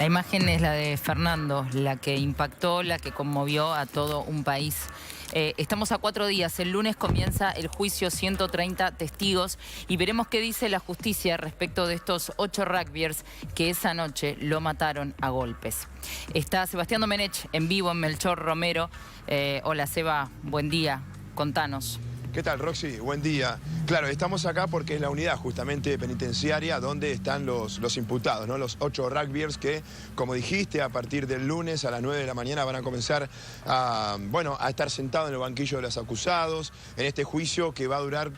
La imagen es la de Fernando, la que impactó, la que conmovió a todo un país. Estamos a 4 días, el lunes comienza el juicio, 130 testigos y veremos qué dice la justicia respecto de estos 8 rugbyers que esa noche lo mataron a golpes. Está Sebastián Domenech en vivo en Melchor Romero. Hola Seba, buen día, contanos. ¿Qué tal, Roxy? Buen día. Claro, estamos acá porque es la unidad justamente penitenciaria donde están los imputados, ¿no? Los 8 rugbyers que, como dijiste, a partir del lunes a las 9 de la mañana van a comenzar a estar sentados en el banquillo de los acusados en este juicio que va a durar,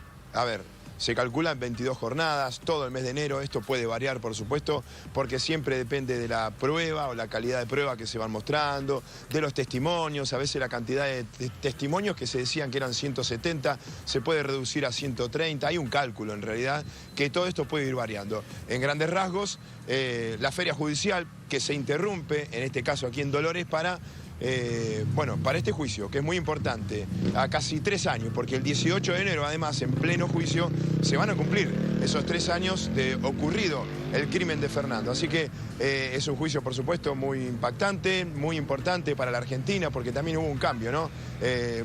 se calculan 22 jornadas, todo el mes de enero. Esto puede variar, por supuesto, porque siempre depende de la prueba o la calidad de prueba que se van mostrando, de los testimonios. A veces la cantidad de testimonios que se decían que eran 170 se puede reducir a 130. Hay un cálculo, en realidad, que todo esto puede ir variando. En grandes rasgos, la feria judicial que se interrumpe, en este caso aquí en Dolores, para este juicio, que es muy importante, a casi 3 años, porque el 18 de enero, además, en pleno juicio, se van a cumplir esos 3 años de ocurrido el crimen de Fernando. Así que es un juicio, por supuesto, muy impactante, muy importante para la Argentina, porque también hubo un cambio, ¿no?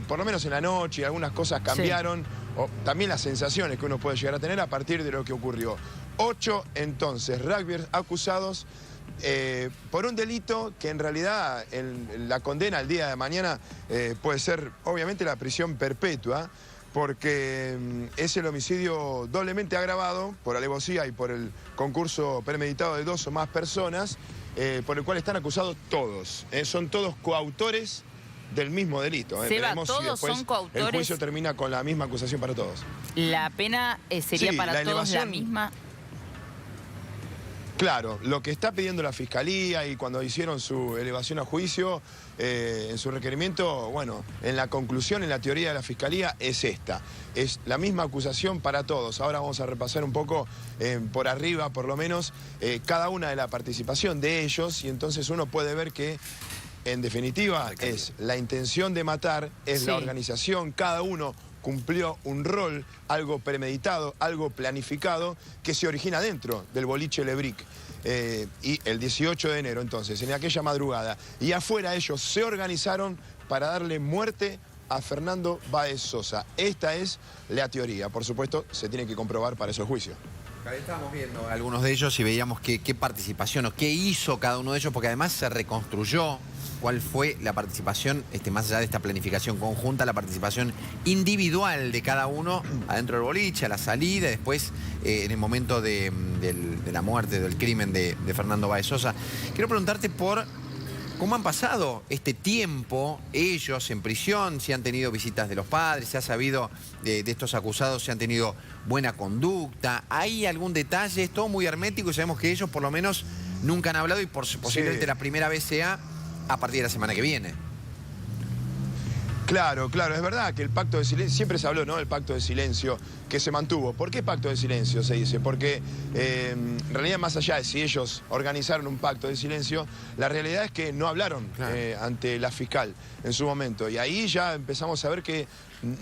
Por lo menos en la noche, algunas cosas cambiaron, o también las sensaciones que uno puede llegar a tener a partir de lo que ocurrió. 8, entonces, rugbyers acusados por un delito que en realidad la condena el día de mañana puede ser obviamente la prisión perpetua, porque es el homicidio doblemente agravado por alevosía y por el concurso premeditado de 2 o más personas, por el cual están acusados todos. Son todos coautores del mismo delito. Seba, todos son coautores. El juicio termina con la misma acusación para todos. ¿La pena sería para todos la misma? Claro, lo que está pidiendo la Fiscalía y cuando hicieron su elevación a juicio, en su requerimiento, en la conclusión, en la teoría de la Fiscalía, es esta. Es la misma acusación para todos. Ahora vamos a repasar un poco, por arriba por lo menos, cada una de la participación de ellos, y entonces uno puede ver que, en definitiva, es la intención de matar, es la organización, cada uno cumplió un rol, algo premeditado, algo planificado, que se origina dentro del boliche Lebric. Y el 18 de enero, entonces, en aquella madrugada, y afuera ellos se organizaron para darle muerte a Fernando Báez Sosa. Esta es la teoría. Por supuesto, se tiene que comprobar para esos juicios. Estábamos viendo algunos de ellos y veíamos qué participación o qué hizo cada uno de ellos, porque además se reconstruyó cuál fue la participación, más allá de esta planificación conjunta, la participación individual de cada uno adentro del boliche, a la salida, después en el momento de la muerte, del crimen de Fernando Báez Sosa. Quiero preguntarte por cómo han pasado este tiempo ellos en prisión, si han tenido visitas de los padres, si ha sabido de estos acusados, si han tenido buena conducta. ¿Hay algún detalle? Es todo muy hermético y sabemos que ellos por lo menos nunca han hablado y posiblemente la primera vez sea a partir de la semana que viene. Claro, es verdad que el pacto de silencio, siempre se habló, ¿no?, del pacto de silencio que se mantuvo. ¿Por qué pacto de silencio se dice? Porque en realidad, más allá de si ellos organizaron un pacto de silencio, la realidad es que no hablaron ante la fiscal en su momento. Y ahí ya empezamos a ver que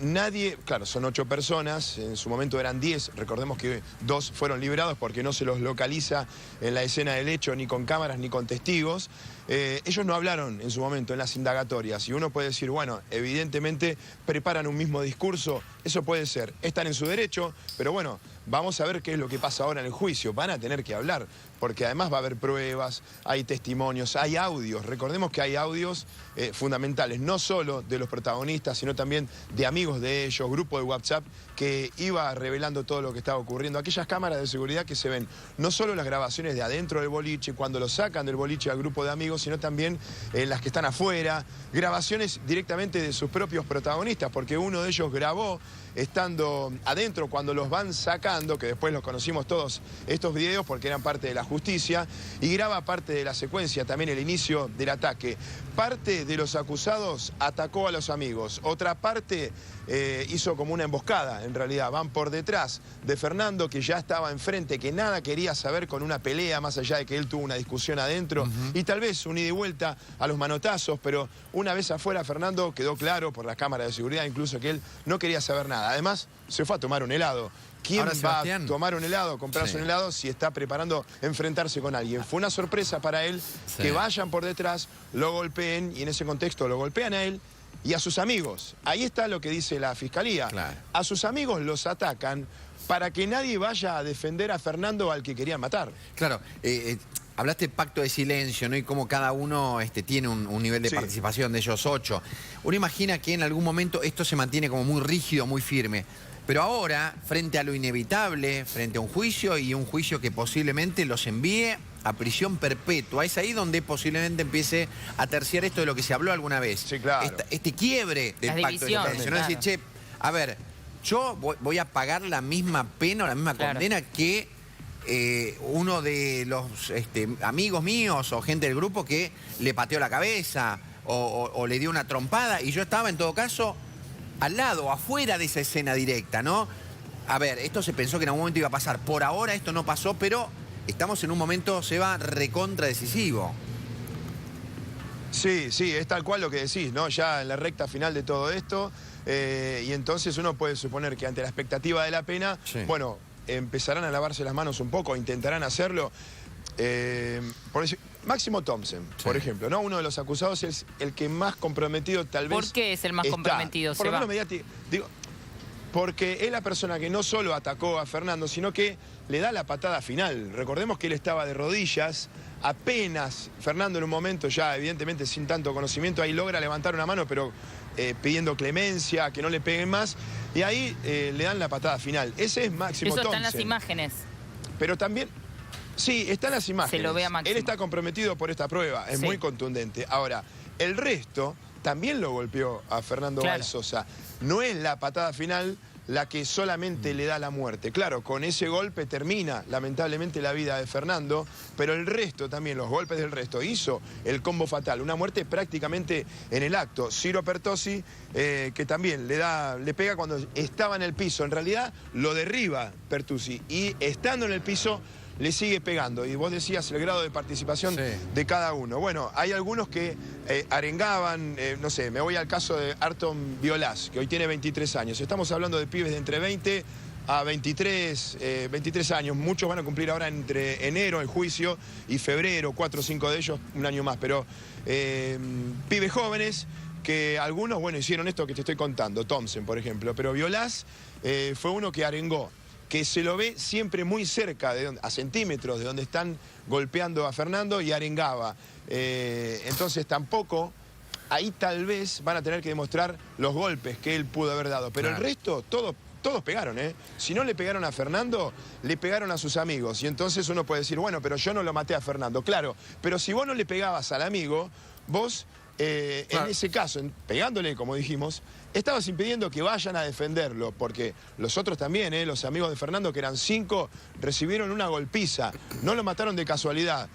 nadie, claro, son 8 personas, en su momento eran 10, recordemos que 2 fueron liberados porque no se los localiza en la escena del hecho, ni con cámaras ni con testigos. Ellos no hablaron en su momento en las indagatorias y uno puede decir, bueno, evidentemente preparan un mismo discurso, eso puede ser, están en su derecho, pero bueno, vamos a ver qué es lo que pasa ahora en el juicio. Van a tener que hablar, porque además va a haber pruebas, hay testimonios, hay audios. Recordemos que hay audios fundamentales, no solo de los protagonistas, sino también de amigos de ellos, grupo de WhatsApp, que iba revelando todo lo que estaba ocurriendo. Aquellas cámaras de seguridad que se ven, no solo las grabaciones de adentro del boliche, cuando lo sacan del boliche al grupo de amigos, sino también las que están afuera, grabaciones directamente de sus propios protagonistas, porque uno de ellos grabó estando adentro cuando los van sacando, que después los conocimos todos estos videos porque eran parte de la justicia, y graba parte de la secuencia, también el inicio del ataque. Parte de los acusados atacó a los amigos, otra parte hizo como una emboscada, en realidad, van por detrás de Fernando, que ya estaba enfrente, que nada quería saber con una pelea, más allá de que él tuvo una discusión adentro, y tal vez un ida y vuelta a los manotazos, pero una vez afuera Fernando quedó claro por la cámara de seguridad incluso que él no quería saber nada. Además, se fue a tomar un helado, ¿quién Ahora, va Sebastián, a tomar un helado, comprarse sí, un helado si está preparando enfrentarse con alguien? Fue una sorpresa para él sí, que vayan por detrás, lo golpeen y en ese contexto lo golpean a él y a sus amigos. Ahí está lo que dice la Fiscalía. Claro. A sus amigos los atacan para que nadie vaya a defender a Fernando al que querían matar. Claro, hablaste de pacto de silencio, ¿no? Y cómo cada uno tiene un nivel de Sí. participación de ellos 8. Uno imagina que en algún momento esto se mantiene como muy rígido, muy firme. Pero ahora, frente a lo inevitable, frente a un juicio y un juicio que posiblemente los envíe a prisión perpetua, es ahí donde posiblemente empiece a terciar esto de lo que se habló alguna vez. Sí, claro. Este quiebre del Las pacto de divisiones, silencio. No claro. decir, che, a ver, yo voy a pagar la misma pena o la misma Claro. condena que uno de los amigos míos o gente del grupo que le pateó la cabeza o le dio una trompada y yo estaba en todo caso al lado, afuera de esa escena directa, ¿no? A ver, esto se pensó que en algún momento iba a pasar. Por ahora esto no pasó, pero estamos en un momento, Seba, recontra decisivo. Sí, sí, es tal cual lo que decís, ¿no? Ya en la recta final de todo esto, y entonces uno puede suponer que ante la expectativa de la pena, Sí. bueno, empezarán a lavarse las manos un poco, intentarán hacerlo. Por decir, Máximo Thompson, Sí. por ejemplo, ¿no? Uno de los acusados es el que más comprometido tal vez ¿Por qué es el más está. comprometido, Por lo Seba? menos mediático. Digo, porque es la persona que no solo atacó a Fernando, sino que le da la patada final. Recordemos que él estaba de rodillas, apenas Fernando en un momento ya evidentemente sin tanto conocimiento, ahí logra levantar una mano, pero pidiendo clemencia, que no le peguen más, y ahí le dan la patada final. Ese es Máximo Eso Thompson. está en las imágenes. Pero también, sí, están las imágenes. Se lo ve a Máximo. Él está comprometido por esta prueba, es Sí. muy contundente. Ahora, el resto también lo golpeó a Fernando Claro. Báez Sosa. No es la patada final la que solamente le da la muerte. Claro, con ese golpe termina lamentablemente la vida de Fernando, pero el resto también, los golpes del resto, hizo el combo fatal. Una muerte prácticamente en el acto. Ciro Pertossi, que también le pega cuando estaba en el piso. En realidad lo derriba Pertossi y estando en el piso le sigue pegando. Y vos decías el grado de participación Sí. de cada uno. Bueno, hay algunos que arengaban, no sé, me voy al caso de Arton Violás, que hoy tiene 23 años. Estamos hablando de pibes de entre 20 a 23 años. Muchos van a cumplir ahora entre enero, el juicio, y febrero, 4 o 5 de ellos, un año más. Pero pibes jóvenes que algunos, bueno, hicieron esto que te estoy contando, Thompson, por ejemplo. Pero Violás fue uno que arengó, que se lo ve siempre muy cerca, a centímetros de donde están golpeando a Fernando, y arengaba. Entonces tampoco, ahí tal vez van a tener que demostrar los golpes que él pudo haber dado. Pero Claro. el resto, todos pegaron, ¿eh? Si no le pegaron a Fernando, le pegaron a sus amigos. Y entonces uno puede decir, bueno, pero yo no lo maté a Fernando. Claro, pero si vos no le pegabas al amigo, vos... Claro. En ese caso, pegándole, como dijimos, estabas impidiendo que vayan a defenderlo, porque los otros también, los amigos de Fernando, que eran 5, recibieron una golpiza. No lo mataron de casualidad.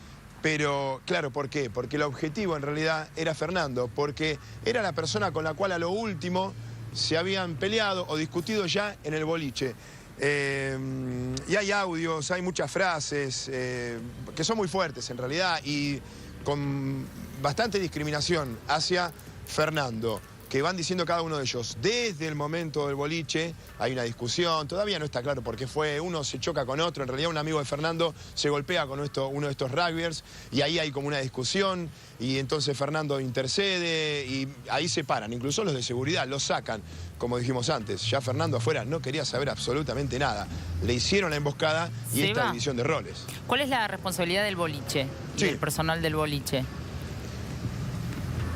Pero, claro, ¿por qué? Porque el objetivo en realidad era Fernando, porque era la persona con la cual a lo último se habían peleado o discutido ya en el boliche. Y hay audios, hay muchas frases que son muy fuertes en realidad y con bastante discriminación hacia Fernando, que van diciendo cada uno de ellos. Desde el momento del boliche hay una discusión, todavía no está claro por qué fue, uno se choca con otro, en realidad un amigo de Fernando se golpea con uno de estos rugbyers y ahí hay como una discusión y entonces Fernando intercede y ahí se paran, incluso los de seguridad los sacan, como dijimos antes, ya Fernando afuera no quería saber absolutamente nada, le hicieron la emboscada y Seba, esta división de roles. ¿Cuál es la responsabilidad del boliche y Sí. del personal del boliche?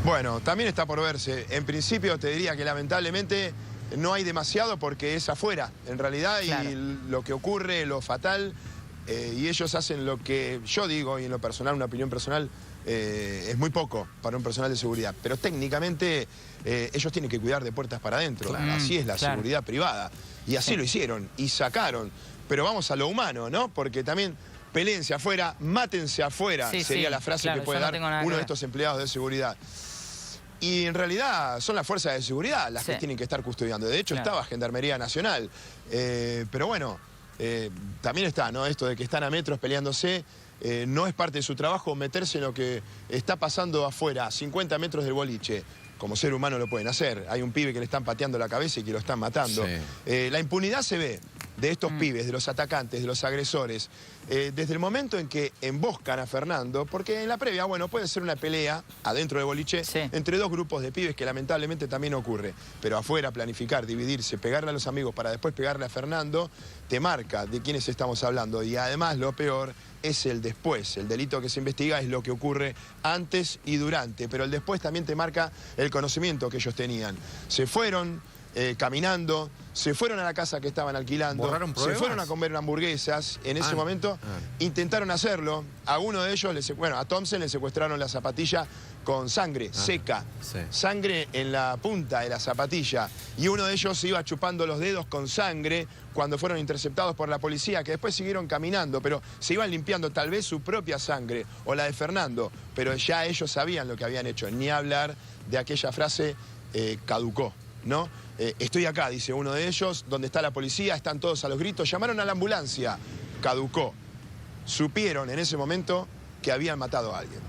Bueno, también está por verse. En principio te diría que lamentablemente no hay demasiado porque es afuera, en realidad, Claro. y lo que ocurre, lo fatal, y ellos hacen lo que yo digo, y en lo personal, una opinión personal, es muy poco para un personal de seguridad. Pero técnicamente ellos tienen que cuidar de puertas para adentro. Claro. Así es la Claro. seguridad privada. Y así Sí. lo hicieron, y sacaron. Pero vamos a lo humano, ¿no? Porque también... Peléense afuera, mátense afuera, Sí, sería sí, la frase claro, que puede yo no dar tengo nada que uno de ver. estos empleados de seguridad. Y en realidad son las fuerzas de seguridad las Sí. que tienen que estar custodiando. De hecho, Claro. estaba Gendarmería Nacional. Pero bueno, también está, ¿no? Esto de que están a metros peleándose. No es parte de su trabajo meterse en lo que está pasando afuera, a 50 metros del boliche. Como ser humano lo pueden hacer. Hay un pibe que le están pateando la cabeza y que lo están matando. Sí. La impunidad se ve. de estos pibes, de los atacantes, de los agresores, desde el momento en que emboscan a Fernando, porque en la previa, bueno, puede ser una pelea adentro del boliche entre dos grupos de pibes que lamentablemente también ocurre, pero afuera planificar, dividirse, pegarle a los amigos para después pegarle a Fernando, te marca de quiénes estamos hablando y además lo peor es el después. El delito que se investiga es lo que ocurre antes y durante, pero el después también te marca el conocimiento que ellos tenían. Se fueron caminando, se fueron a la casa que estaban alquilando, se fueron a comer hamburguesas, en ese momento intentaron hacerlo, a uno de ellos, a Thompson le secuestraron la zapatilla con sangre seca, sangre en la punta de la zapatilla, y uno de ellos iba chupando los dedos con sangre cuando fueron interceptados por la policía, que después siguieron caminando, pero se iban limpiando tal vez su propia sangre o la de Fernando, pero ya ellos sabían lo que habían hecho, ni hablar de aquella frase caducó, ¿no? Estoy acá, dice uno de ellos, donde está la policía, están todos a los gritos, llamaron a la ambulancia, caducó. Supieron en ese momento que habían matado a alguien.